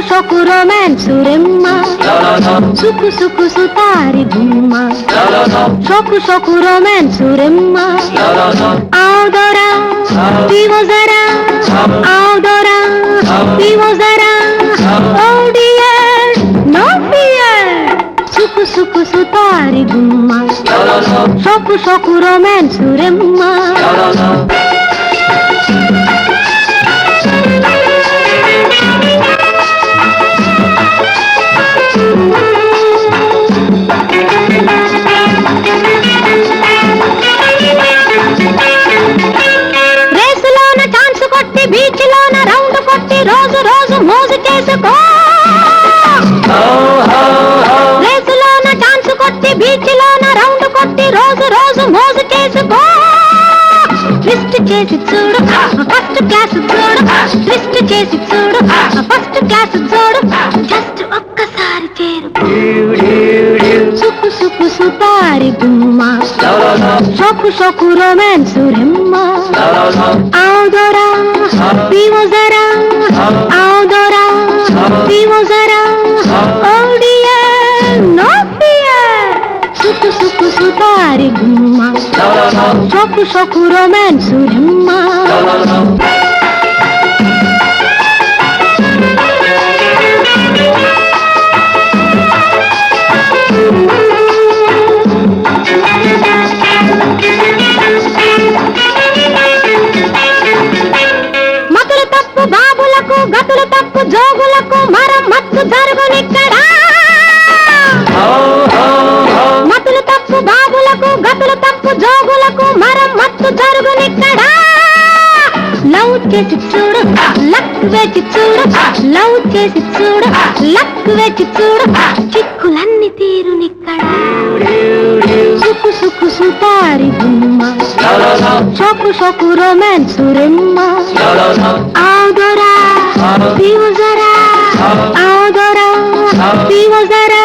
షోకు romance రెమ్మ సుకు సుకు సుతారి గుమ్మ షోకు షోకు romance రెమ్మ आओ दोरा पीवो जरा आओ दोरा पीवो जरा ओ डियर नो फियर सुकु सुकु सुतारी गुम्मा शोकु शोकु रोमांस रेम्मा బీచ్ లోన రౌండ్ కొట్టి రోజు రోజు మోజు చేసుకో రేసులోన ఛాన్స్ కొట్టి బీచ్ లోన రౌండ్ కొట్టి రోజు రోజు మోజు చేసుకో ట్విస్ట్ చేసి చూడు ఫస్ట్ క్లాస్ చూడు ట్విస్ట్ చేసి చూడు ఫస్ట్ క్లాస్ చూడు జస్ట్ ఒక్కసారి చేరు సుకు సుకు సుతారి గుమ్మ షోకు షోకు రొమాన్స్ రెమ్మ आओ दोरा पीवो जरा आओ दोरा पीवो जरा ओ डियर नो फियर सुकु सुकु सुतारी गुम्मा शोकु शोकु रोमांस रेम्मा గతులు తప్పు జోగులకు మరమ్మత్తు జరుగునిక్కడ మతులు తప్పు బాబులకు గతులు తప్పు జోగులకు మరమ్మత్తు జరుగునిక్కడ లవ్ చేసి చూడు లక్ వేచి చూడు లవ్ చేసి చూడు లక్ వేచి చూడు చిక్కులన్నీ తీరునిక్కడ సుకు సుకు సుతారి గుమ్మ షోకు షోకు రొమాన్స్ రెమ్మ आओ दोरा पीवो जरा आओ दोरा पीवो जरा